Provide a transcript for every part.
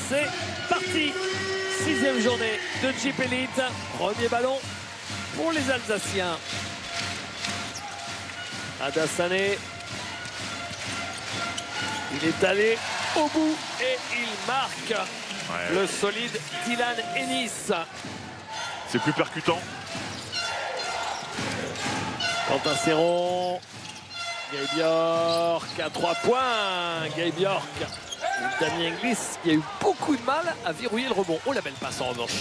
C'est parti. 6e journée de Chip Elite. Premier ballon pour les Alsaciens. Adassane. Il est allé au bout et il marque. Ouais. Le solide Dylan Ennis. C'est plus percutant. Quentin Serron. Gabe Bjork à 3 points. Gabe Bjork. Damien Inglis qui a eu beaucoup de mal à verrouiller le rebond. Oh, la belle passe en revanche.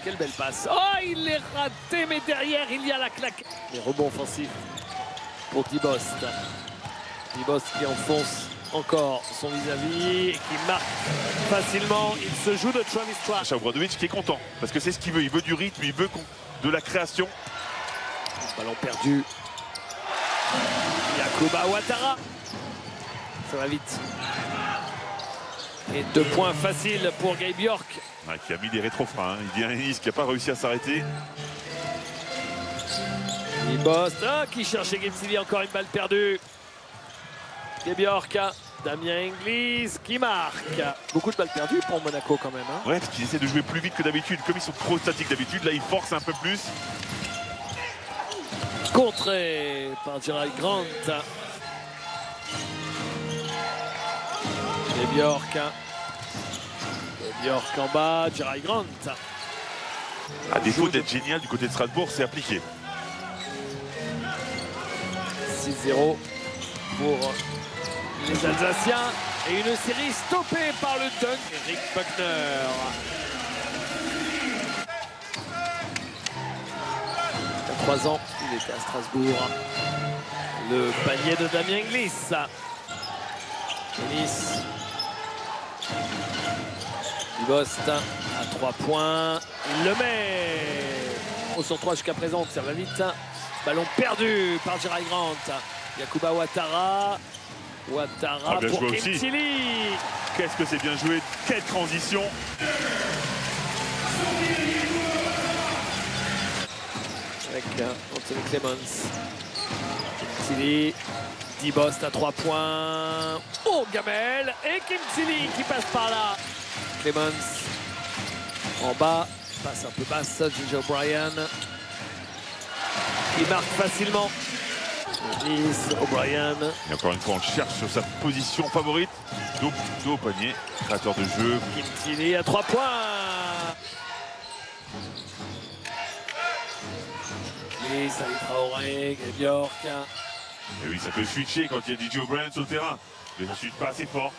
Quelle belle passe. Oh, il est raté, mais derrière, il y a la claque. Les rebonds offensifs pour Dibost. Dibost qui enfonce encore son vis-à-vis et qui marque facilement. Il se joue de Travis Trice. Obradovic qui est content parce que c'est ce qu'il veut. Il veut du rythme, il veut de la création. Ballon perdu. Yacouba Ouattara. Ça va vite. Et 2 points faciles pour Gabe Bjork. Ouais, qui a mis des rétrofreins. Il y a un Ennis qui n'a pas réussi à s'arrêter. Dibost qui cherchait Gabe Silly. Encore une balle perdue. Gabe Bjork. Damien Inglis qui marque. Beaucoup de balles perdues pour Monaco quand même. Hein. Ouais, parce qu'ils essaient de jouer plus vite que d'habitude. Comme ils sont trop statiques d'habitude, là ils forcent un peu plus. Contré par Gerald Grant. Et Bjork. Et Bjork en bas, Gerald Grant. À défaut d'être génial du côté de Strasbourg, c'est appliqué. 6-0 pour les Alsaciens. Et une série stoppée par le dunk Eric Buckner. Il a 3 ans, il était à Strasbourg. Le panier de Damien Inglis. Ennis. Dibost à 3 points. Il le met. Au sur 3 jusqu'à présent, ça va vite. Ballon perdu par Gerald Grant. Yacouba Ouattara. Ouattara bien pour joué Kim aussi. Tilly. Qu'est-ce que c'est bien joué. Quelle transition. Avec Anthony Clemens. Kim Tilly. Dibost à 3 points. Oh, Gamel. Et Kim Tilly qui passe par là. Clemens en bas. Passe un peu basse. Ginger O'Brien. Qui marque facilement. Nice, O'Brien. Et encore une fois, on cherche sur sa position favorite. Dos au panier. Créateur de jeu. Kim Tilly à 3 points. Nice, Ali Traoré, Gabe Bjork. Et oui, ça peut switcher quand il y a DJ O'Brien sur le terrain. Mais ça ne switch pas assez fort.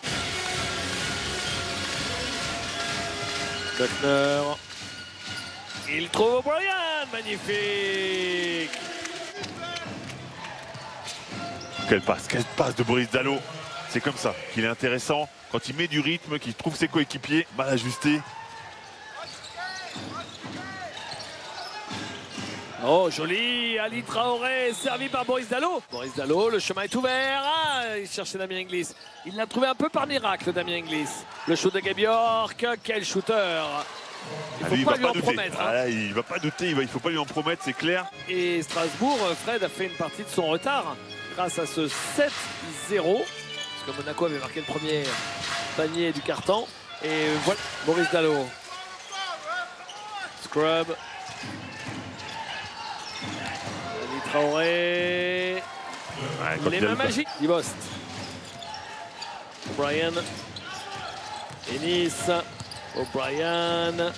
Buckner. Il trouve O'Brien. Magnifique. Quelle passe de Boris Dalot. C'est comme ça qu'il est intéressant. Quand il met du rythme, qu'il trouve ses coéquipiers mal ajustés. Oh, joli. Ali Traoré, servi par Boris Dalot. Boris Dalot, le chemin est ouvert. Ah, il cherchait Damien Inglis. Il l'a trouvé un peu par miracle, Damien Inglis. Le shoot de Gabe Bjork. Quel shooter. Il ne faut pas lui en promettre. Hein. Ah, il ne va pas douter, il ne faut pas lui en promettre, c'est clair. Et Strasbourg, Fred a fait une partie de son retard grâce à ce 7-0. Parce que Monaco avait marqué le premier panier du carton. Et voilà, Boris Dalot. Scrub. Ali Traoré. Ouais, Les mains magiques. Dibost. O'Brien. Ennis. O'Brien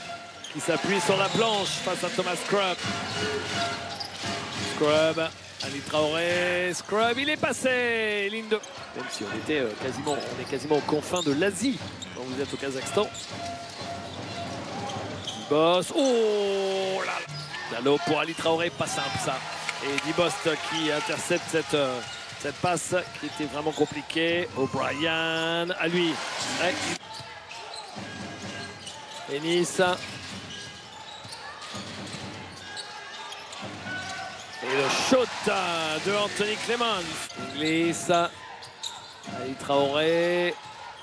qui s'appuie sur la planche face à Thomas Scrub. Scrub. Ali Traoré. Scrub, il est passé. Ligne de... Même si on est quasiment aux confins de l'Asie quand vous êtes au Kazakhstan. Dibost. Oh là là. Dalot pour Ali Traoré, pas simple ça. Et Dibost qui intercepte cette passe qui était vraiment compliquée. O'Brien, à lui. Ouais. Ennis. Et le shoot de Anthony Clemens. Inglis. Ali Traoré.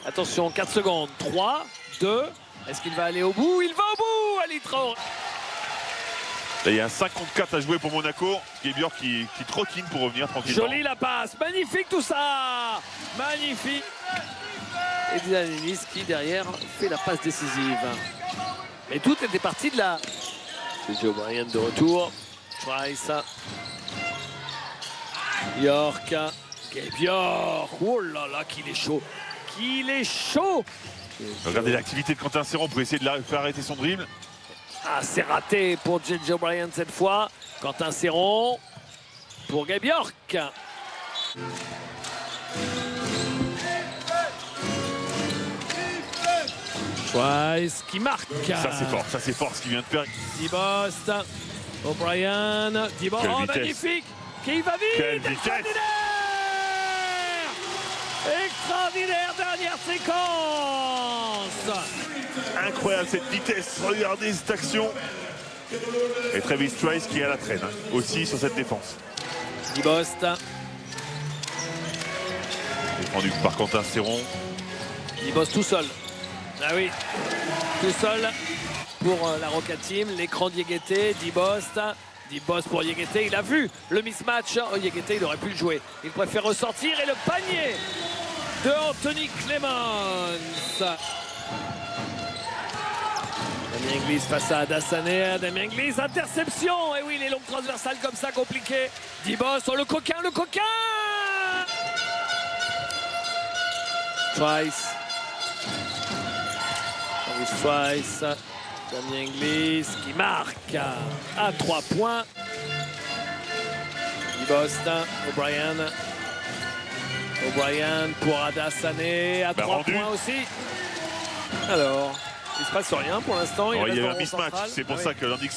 Attention, 4 secondes. 3, 2. Est-ce qu'il va aller au bout? Il va au bout, Ali Traoré. Là, il y a un 5 contre 4 à jouer pour Monaco. Gabe Bjork qui trottine pour revenir tranquillement. Jolie la passe. Magnifique tout ça. Magnifique. Et Dylan Ennis qui derrière fait la passe décisive. Mais tout était parti de là. C'est Joe Bryan de retour. Trice. York. Gabe York. Oh là là, qu'il est chaud. Qu'il est chaud. Regardez l'activité de Quentin Serron pour essayer de faire arrêter son dribble. Ah, c'est raté pour J.J. O'Brien cette fois. Quentin Serron pour Gabe York. Trice qui marque. Ça c'est fort ce qu'il vient de faire. Dibost, O'Brien, Dibost, oh magnifique, qui va vite. Quelle vitesse. Extraordinaire. Extraordinaire dernière séquence. Incroyable cette vitesse, regardez cette action. Et Travis Trice qui est à la traîne aussi sur cette défense. Dibost. Défendu par Quentin Serron. Dibost tout seul. Ah oui, tout seul pour la Rocket Team. L'écran d'Yegete, Dibost. Dibost pour Yegete, il a vu le mismatch. Oh, Yegete, il aurait pu le jouer. Il préfère ressortir et le panier de Anthony Clemons. Damien Inglis face à Dassané. Damien Inglis, interception. Et oui, les longues transversales comme ça, compliquées. Dibost, oh, le coquin, le coquin. Trice. Trice. Damien Inglis qui marque à 3 points. Dibost, O'Brien. O'Brien pour Adasane à 3 points aussi. Alors, il se passe rien pour l'instant. Il y a eu un mismatch, c'est pour ça que l'Andy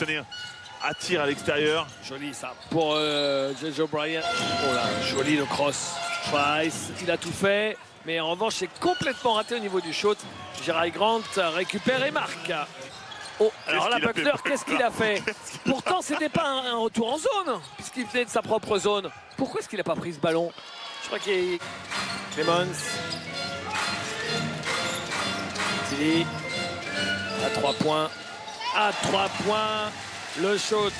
attire à l'extérieur. Joli ça pour J.J. O'Brien. Oh là, joli le cross. Trice, il a tout fait. Mais en revanche, c'est complètement raté au niveau du shoot. Jerry Grant récupère et marque. Oh, alors là, Buckner, qu'est-ce qu'il a fait? Pourtant, c'était pas un retour en zone, puisqu'il venait de sa propre zone. Pourquoi est-ce qu'il n'a pas pris ce ballon? Je crois qu'il y a Clemons. Tilly. À 3 points. À 3 points. Le shoot.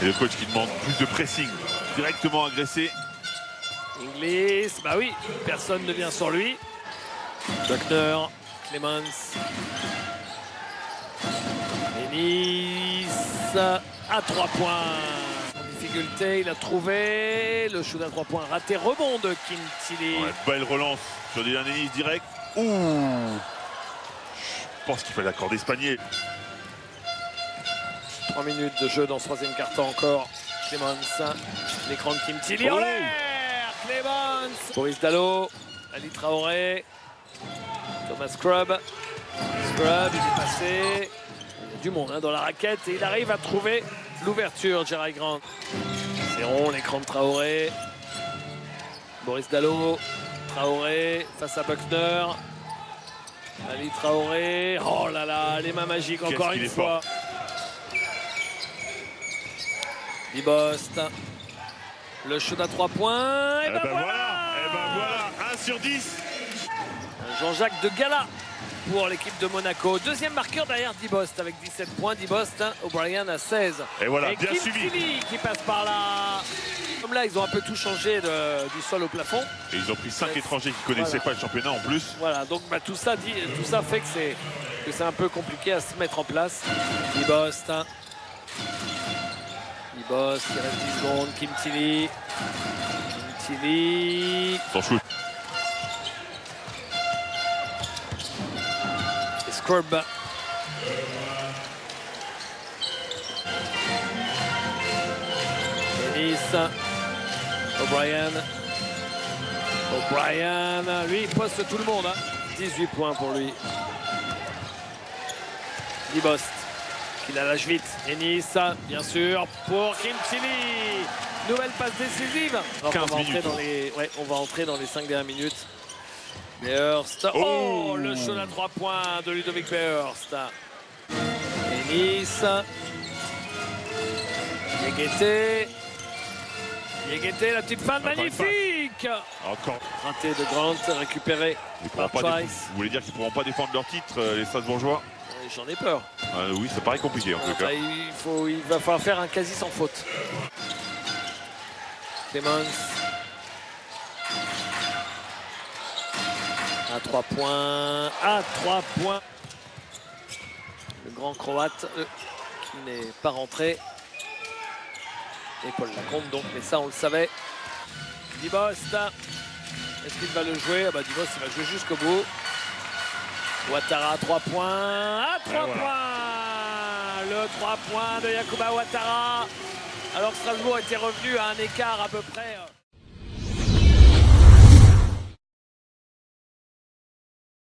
Et le coach qui demande plus de pressing. Directement agressé. Inglis, bah oui, personne ne vient sur lui. Buckner, Clemons. Ennis à 3 points. En difficulté, il a trouvé le shoot à 3 points raté. Rebond de Kim Tilly. Ouais, belle relance sur Dylan Ennis direct. Ouh, je pense qu'il fallait l'accorder ce panier. 3 minutes de jeu dans ce troisième quart-temps encore. Clemons, l'écran de Kim Tilly en l'air. Clemons, Boris Dallo, Ali Traoré, Thomas Scrub. Scrub, il est passé. Il y a du monde dans la raquette et il arrive à trouver l'ouverture. Jerry Grant. Serron, l'écran de Traoré. Boris Dallo, Traoré face à Buckner. Ali Traoré. Oh là là, les mains magiques encore une fois. Dibost. Le shoot à 3 points. Et ben voilà. Et ben voilà, 1 sur 10. Jean-Jacques de Gala pour l'équipe de Monaco. Deuxième marqueur derrière Dibost avec 17 points. Dibost, O'Brien à 16. Et voilà, et bien Kim suivi. Tilly qui passe par là. Comme là, ils ont un peu tout changé du sol au plafond. Et ils ont pris 5 étrangers qui ne connaissaient pas le championnat en plus. Voilà, donc bah, tout ça fait que c'est un peu compliqué à se mettre en place. Dibost. Dibost qui reste 10 secondes. Kim Tilly. Kim Tilly. Son shoot. Et Scrub. Ennis. O'Brien. O'Brien, lui, il poste tout le monde. 18 points pour lui. Dibost, qui la lâche vite. Ennis, bien sûr, pour Kim Tilly. Nouvelle passe décisive. Alors, on va entrer dans les 5 dernières minutes. Beerst. Oh, le shoot à 3 points de Ludovic Beerst. Ennis. Yegete. Yegete, la petite fin magnifique. Encore. Raté de Grant, récupéré par Trice. Vous voulez dire qu'ils ne pourront pas défendre leur titre, les Strasbourgeois? J'en ai peur. Oui, ça paraît compliqué en tout cas. Il va falloir faire un quasi sans faute. Clemons. À 3 points. À 3 points. Le grand croate qui n'est pas rentré. Et Paul Lacombe donc, mais ça on le savait. Dibost. Est-ce qu'il va le jouer? Ah bah Dibost il va jouer jusqu'au bout. Ouattara à 3 points. À 3 points. Le 3 points de Yacouba Ouattara. Alors Strasbourg était revenu à un écart à peu près.